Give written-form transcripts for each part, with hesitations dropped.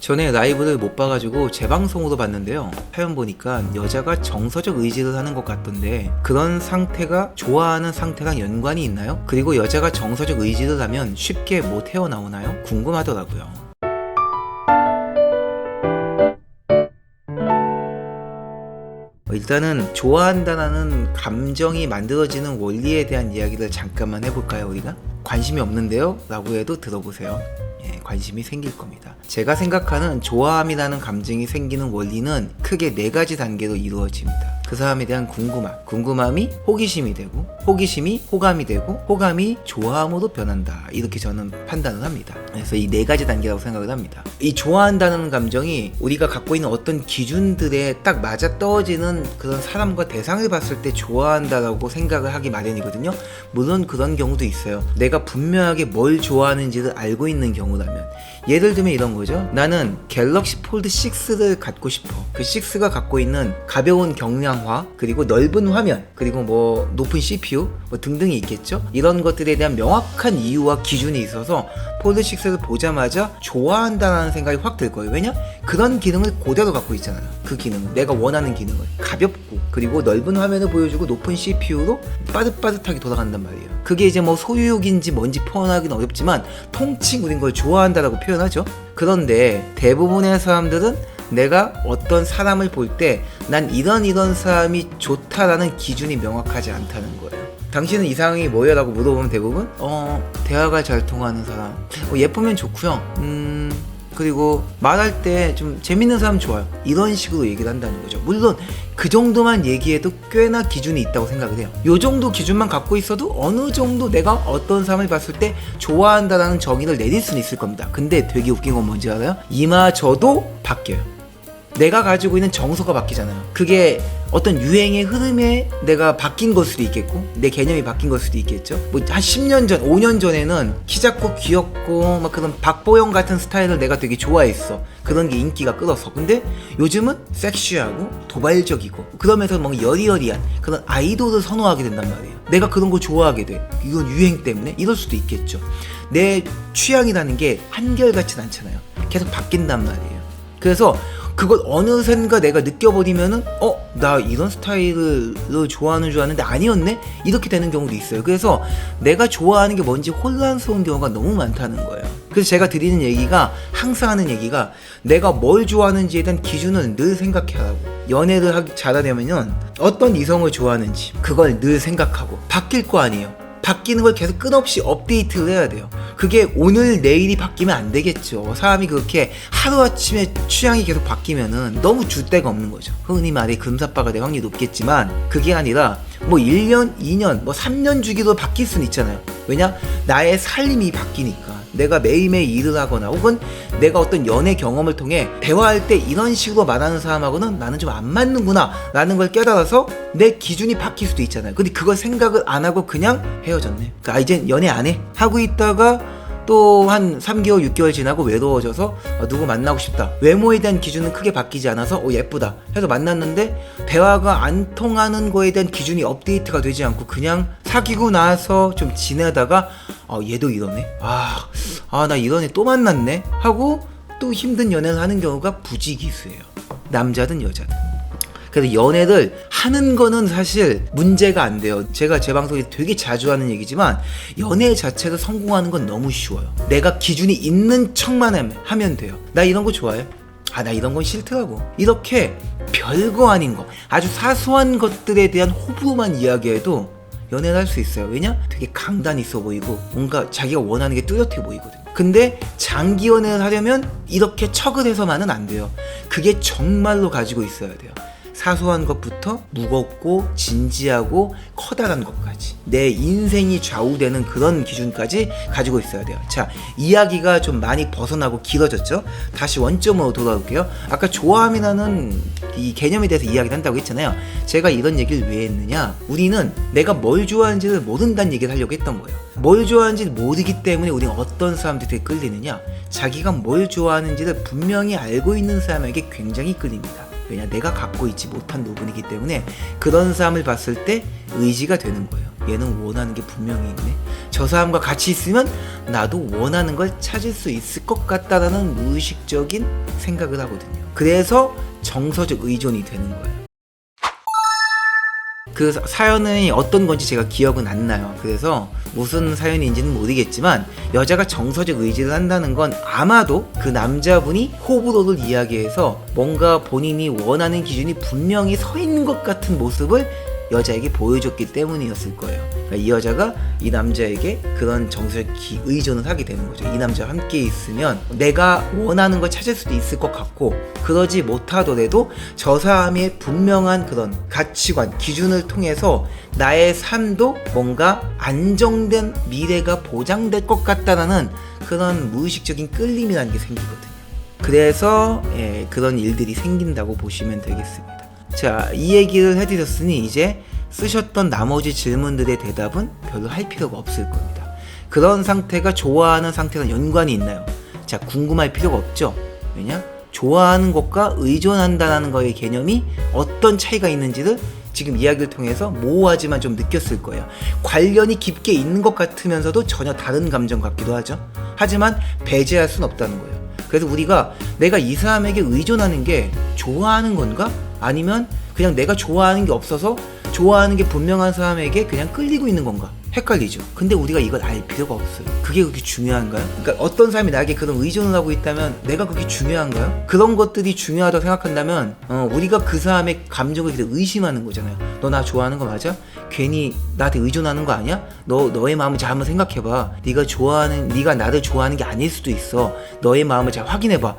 전에 라이브를 못 봐가지고 재방송으로 봤는데요. 사연 보니까 여자가 정서적 의지를 하는 것 같던데 그런 상태가 좋아하는 상태랑 연관이 있나요? 그리고 여자가 정서적 의지를 하면 쉽게 못 헤어나오나요? 궁금하더라고요. 일단은 좋아한다는 감정이 만들어지는 원리에 대한 이야기를 잠깐만 해볼까요, 우리가? 관심이 없는데요? 라고 해도 들어보세요. 관심이 생길 겁니다. 제가 생각하는 좋아함이라는 감정이 생기는 원리는 크게 4가지 단계로 이루어집니다. 그 사람에 대한 궁금함이 호기심이 되고, 호기심이 호감이 되고, 호감이 좋아함으로 변한다. 이렇게 저는 판단을 합니다. 그래서 이 4가지 단계라고 생각을 합니다. 이 좋아한다는 감정이 우리가 갖고 있는 어떤 기준들에 딱 맞아 떨어지는 그런 사람과 대상을 봤을 때 좋아한다라고 생각을 하기 마련이거든요. 물론 그런 경우도 있어요. 내가 분명하게 뭘 좋아하는지를 알고 있는 경우라면. 예를 들면 이런 거죠. 나는 갤럭시 폴드 6를 갖고 싶어. 그 6가 갖고 있는 가벼운 경량화, 그리고 넓은 화면, 그리고 뭐 높은 CPU 뭐 등등이 있겠죠. 이런 것들에 대한 명확한 이유와 기준이 있어서 폴드 6를 보자마자 좋아한다는 생각이 확 들 거예요. 왜냐? 그런 기능을 그대로 갖고 있잖아요. 그 기능을, 내가 원하는 기능을 가볍고, 그리고 넓은 화면을 보여주고 높은 CPU로 빠듯빠듯하게 돌아간단 말이에요. 그게 이제 뭐 소유욕인지 뭔지 표현하기는 어렵지만 통칭 우린 걸 좋아한다라고 표현하죠. 그런데 대부분의 사람들은 내가 어떤 사람을 볼 때 난 이런 사람이 좋다라는 기준이 명확하지 않다는 거예요. 당신은 이상형이 뭐예요? 라고 물어보면 대부분 대화가 잘 통하는 사람, 예쁘면 좋고요, 그리고 말할 때 좀 재밌는 사람 좋아요, 이런 식으로 얘기를 한다는 거죠. 물론 그 정도만 얘기해도 꽤나 기준이 있다고 생각을 해요. 요 정도 기준만 갖고 있어도 어느 정도 내가 어떤 사람을 봤을 때 좋아한다라는 정의를 내릴 수는 있을 겁니다. 근데 되게 웃긴 건 뭔지 알아요? 이마저도 바뀌어요. 내가 가지고 있는 정서가 바뀌잖아요. 그게 어떤 유행의 흐름에 내가 바뀐 걸 수도 있겠고, 내 개념이 바뀐 걸 수도 있겠죠. 뭐 한 10년 전, 5년 전에는 키 작고 귀엽고 막 그런 박보영 같은 스타일을 내가 되게 좋아했어. 그런 게 인기가 끌어서. 근데 요즘은 섹시하고 도발적이고 그러면서 막 여리여리한 그런 아이돌을 선호하게 된단 말이에요. 내가 그런 거 좋아하게 돼. 이건 유행 때문에? 이럴 수도 있겠죠. 내 취향이라는 게 한결같진 않잖아요. 계속 바뀐단 말이에요. 그래서 그걸 어느샌가 내가 느껴버리면은 나 이런 스타일을 좋아하는 줄 알았는데 아니었네? 이렇게 되는 경우도 있어요. 그래서 내가 좋아하는 게 뭔지 혼란스러운 경우가 너무 많다는 거예요. 그래서 제가 드리는 얘기가, 항상 하는 얘기가, 내가 뭘 좋아하는지에 대한 기준을 늘 생각하라고. 연애를 잘하려면 어떤 이성을 좋아하는지 그걸 늘 생각하고 바뀔 거 아니에요. 바뀌는 걸 계속 끊없이 업데이트를 해야 돼요. 그게 오늘 내일이 바뀌면 안 되겠죠. 사람이 그렇게 하루아침에 취향이 계속 바뀌면은 너무 줏대가 없는 거죠. 흔히 말해 금사빠가 될 확률이 높겠지만 그게 아니라 뭐 1년, 2년, 뭐 3년 주기로 바뀔 수는 있잖아요. 왜냐? 나의 삶이 바뀌니까. 내가 매일매일 일을 하거나 혹은 내가 어떤 연애 경험을 통해 대화할 때 이런 식으로 말하는 사람하고는 나는 좀 안 맞는구나 라는 걸 깨달아서 내 기준이 바뀔 수도 있잖아요. 근데 그걸 생각을 안 하고 그냥 헤어졌네. 그러니까 이젠 연애 안 해 하고 있다가 또 한 3개월 6개월 지나고 외로워져서 누구 만나고 싶다. 외모에 대한 기준은 크게 바뀌지 않아서 예쁘다 해서 만났는데 대화가 안 통하는 거에 대한 기준이 업데이트가 되지 않고 그냥 사귀고 나서 좀 지내다가 얘도 이러네, 나 이런 애 또 만났네 하고 또 힘든 연애를 하는 경우가 부지기수예요. 남자든 여자든. 그래서 연애를 하는 거는 사실 문제가 안 돼요. 제가 제 방송에 되게 자주 하는 얘기지만 연애 자체를 성공하는 건 너무 쉬워요. 내가 기준이 있는 척만 하면 돼요. 나 이런 거 좋아해? 나 이런 건 싫더라고. 이렇게 별거 아닌 거, 아주 사소한 것들에 대한 호불호만 이야기해도 연애를 할 수 있어요. 왜냐? 되게 강단 있어 보이고 뭔가 자기가 원하는 게 뚜렷해 보이거든요. 근데 장기 연애를 하려면 이렇게 척을 해서만은 안 돼요. 그게 정말로 가지고 있어야 돼요. 사소한 것부터 무겁고 진지하고 커다란 것까지 내 인생이 좌우되는 그런 기준까지 가지고 있어야 돼요. 자, 이야기가 좀 많이 벗어나고 길어졌죠? 다시 원점으로 돌아올게요. 아까 좋아함이라는 이 개념에 대해서 이야기를 한다고 했잖아요. 제가 이런 얘기를 왜 했느냐, 우리는 내가 뭘 좋아하는지를 모른다는 얘기를 하려고 했던 거예요. 뭘 좋아하는지 모르기 때문에 우리는 어떤 사람들이 끌리느냐, 자기가 뭘 좋아하는지를 분명히 알고 있는 사람에게 굉장히 끌립니다. 왜냐, 내가 갖고 있지 못한 부분이기 때문에 그런 사람을 봤을 때 의지가 되는 거예요. 얘는 원하는 게 분명히 있네. 저 사람과 같이 있으면 나도 원하는 걸 찾을 수 있을 것 같다라는 무의식적인 생각을 하거든요. 그래서 정서적 의존이 되는 거예요. 그 사연이 어떤 건지 제가 기억은 안 나요. 그래서 무슨 사연인지는 모르겠지만 여자가 정서적 의지를 한다는 건 아마도 그 남자분이 호불호를 이야기해서 뭔가 본인이 원하는 기준이 분명히 서 있는 것 같은 모습을 여자에게 보여줬기 때문이었을 거예요. 그러니까 이 여자가 이 남자에게 그런 정서적 의존을 하게 되는 거죠. 이 남자와 함께 있으면 내가 원하는 걸 찾을 수도 있을 것 같고, 그러지 못하더라도 저 사람의 분명한 그런 가치관, 기준을 통해서 나의 삶도 뭔가 안정된 미래가 보장될 것 같다라는 그런 무의식적인 끌림이라는 게 생기거든요. 그래서 그런 일들이 생긴다고 보시면 되겠습니다. 자, 이 얘기를 해드렸으니 이제 쓰셨던 나머지 질문들의 대답은 별로 할 필요가 없을 겁니다. 그런 상태가 좋아하는 상태랑 연관이 있나요? 자, 궁금할 필요가 없죠. 왜냐? 좋아하는 것과 의존한다는 거의 개념이 어떤 차이가 있는지를 지금 이야기를 통해서 모호하지만 좀 느꼈을 거예요. 관련이 깊게 있는 것 같으면서도 전혀 다른 감정 같기도 하죠. 하지만 배제할 수는 없다는 거예요. 그래서 우리가 내가 이 사람에게 의존하는 게 좋아하는 건가? 아니면 그냥 내가 좋아하는 게 없어서 좋아하는 게 분명한 사람에게 그냥 끌리고 있는 건가? 헷갈리죠. 근데 우리가 이걸 알 필요가 없어요. 그게 그렇게 중요한가요? 그러니까 어떤 사람이 나에게 그런 의존을 하고 있다면 내가 그게 중요한가요? 그런 것들이 중요하다고 생각한다면 우리가 그 사람의 감정을 그냥 의심하는 거잖아요. 너 나 좋아하는 거 맞아? 괜히 나한테 의존하는 거 아니야? 너의 마음을 잘 한번 생각해봐. 네가 나를 좋아하는 게 아닐 수도 있어. 너의 마음을 잘 확인해봐.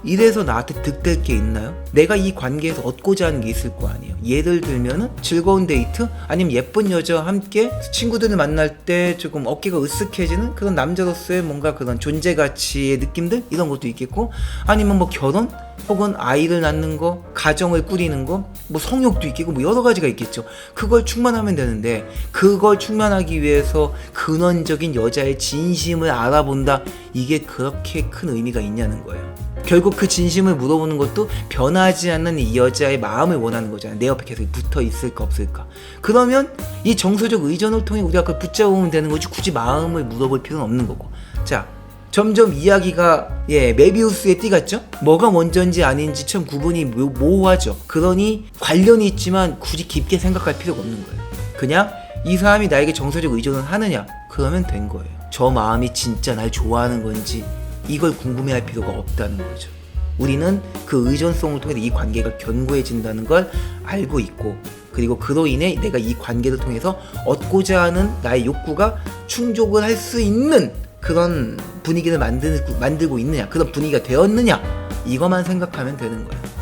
이래서 나한테 득될 게 있나요? 내가 이 관계에서 얻고자 하는 게 있을 거 아니에요. 예를 들면은 즐거운 데이트? 아니면 예쁜 여자와 함께 친구들을 만날 때 조금 어깨가 으쓱해지는 그런 남자로서의 뭔가 그런 존재가치의 느낌들? 이런 것도 있겠고, 아니면 뭐 결혼? 혹은 아이를 낳는 거, 가정을 꾸리는 거, 뭐 성욕도 있겠고, 뭐 여러 가지가 있겠죠. 그걸 충만하면 되는데, 그걸 충만하기 위해서 근원적인 여자의 진심을 알아본다, 이게 그렇게 큰 의미가 있냐는 거예요. 결국 그 진심을 물어보는 것도 변하지 않는 이 여자의 마음을 원하는 거잖아요. 내 옆에 계속 붙어 있을까 없을까. 그러면 이 정서적 의존을 통해 우리가 그걸 붙잡으면 되는 거지, 굳이 마음을 물어볼 필요는 없는 거고. 자, 점점 이야기가 메비우스의 띠 같죠? 뭐가 먼저인지 아닌지 참 구분이 모호하죠. 그러니 관련이 있지만 굳이 깊게 생각할 필요가 없는 거예요. 그냥 이 사람이 나에게 정서적 의존을 하느냐, 그러면 된 거예요. 저 마음이 진짜 날 좋아하는 건지 이걸 궁금해할 필요가 없다는 거죠. 우리는 그 의존성을 통해 이 관계가 견고해진다는 걸 알고 있고, 그리고 그로 인해 내가 이 관계를 통해서 얻고자 하는 나의 욕구가 충족을 할 수 있는 그런 분위기를 만들고 있느냐, 그런 분위기가 되었느냐, 이것만 생각하면 되는 거예요.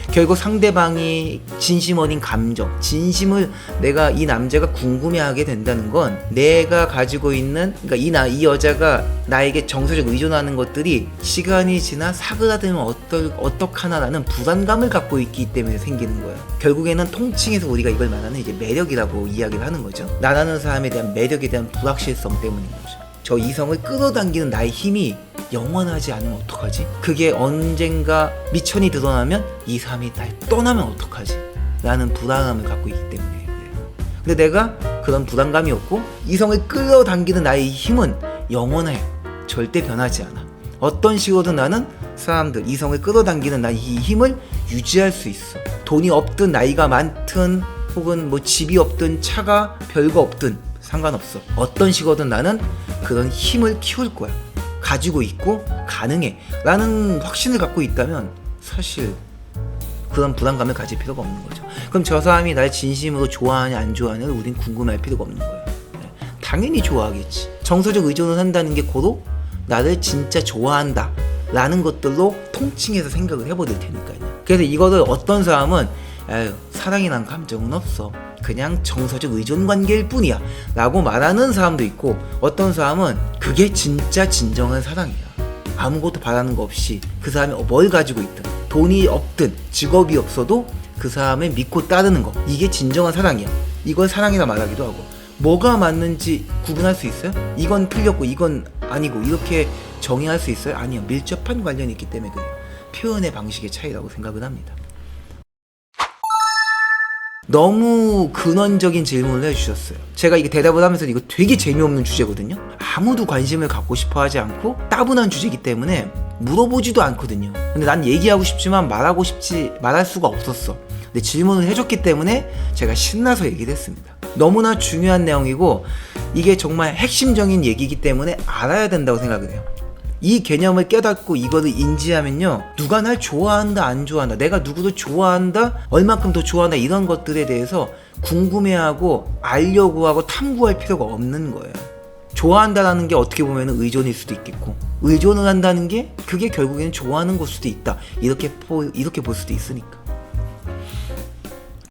결국 상대방이 진심 어린 감정, 진심을 내가 이 남자가 궁금해하게 된다는 건 내가 가지고 있는, 그러니까 이 여자가 나에게 정서적 의존하는 것들이 시간이 지나 사그라들면 어떡하나라는 불안감을 갖고 있기 때문에 생기는 거예요. 결국에는 통칭해서 우리가 이걸 말하는 이제 매력이라고 이야기를 하는 거죠. 나라는 사람에 대한 매력에 대한 불확실성 때문인 거죠. 저 이성을 끌어당기는 나의 힘이 영원하지 않으면 어떡하지? 그게 언젠가 미천이 드러나면 이 사람이 날 떠나면 어떡하지? 라는 불안함을 갖고 있기 때문에 그래요. 근데 내가 그런 불안감이 없고 이성을 끌어당기는 나의 힘은 영원해. 절대 변하지 않아. 어떤 식으로든 나는 사람들, 이성을 끌어당기는 나의 이 힘을 유지할 수 있어. 돈이 없든 나이가 많든 혹은 뭐 집이 없든 차가 별거 없든 상관없어. 어떤 식으로든 나는 그런 힘을 키울 거야. 가지고 있고 가능해 라는 확신을 갖고 있다면 사실 그런 불안감을 가질 필요가 없는 거죠. 그럼 저 사람이 날 진심으로 좋아하냐 안 좋아하냐를 우린 궁금할 필요가 없는 거예요. 당연히 좋아하겠지. 정서적 의존을 한다는 게 고로 나를 진짜 좋아한다 라는 것들로 통칭해서 생각을 해버릴 테니까요. 그래서 이거를 어떤 사람은 사랑이란 감정은 없어, 그냥 정서적 의존 관계일 뿐이야 라고 말하는 사람도 있고, 어떤 사람은 그게 진짜 진정한 사랑이야. 아무것도 바라는 거 없이 그 사람이 뭘 가지고 있든 돈이 없든 직업이 없어도 그 사람을 믿고 따르는 거, 이게 진정한 사랑이야. 이걸 사랑이라 말하기도 하고. 뭐가 맞는지 구분할 수 있어요? 이건 틀렸고 이건 아니고 이렇게 정의할 수 있어요? 아니요. 밀접한 관련이 있기 때문에 그래요. 표현의 방식의 차이라고 생각을 합니다. 너무 근원적인 질문을 해주셨어요. 제가 이게 대답을 하면서 이거 되게 재미없는 주제거든요. 아무도 관심을 갖고 싶어 하지 않고 따분한 주제이기 때문에 물어보지도 않거든요. 근데 난 얘기하고 싶지만 말할 수가 없었어. 근데 질문을 해줬기 때문에 제가 신나서 얘기를 했습니다. 너무나 중요한 내용이고 이게 정말 핵심적인 얘기이기 때문에 알아야 된다고 생각을 해요. 이 개념을 깨닫고 이거를 인지하면요, 누가 날 좋아한다 안 좋아한다, 내가 누구를 좋아한다 얼만큼 더 좋아한다, 이런 것들에 대해서 궁금해하고 알려고 하고 탐구할 필요가 없는 거예요. 좋아한다라는 게 어떻게 보면 의존일 수도 있겠고, 의존을 한다는 게 그게 결국에는 좋아하는 걸 수도 있다, 이렇게 볼 수도 있으니까.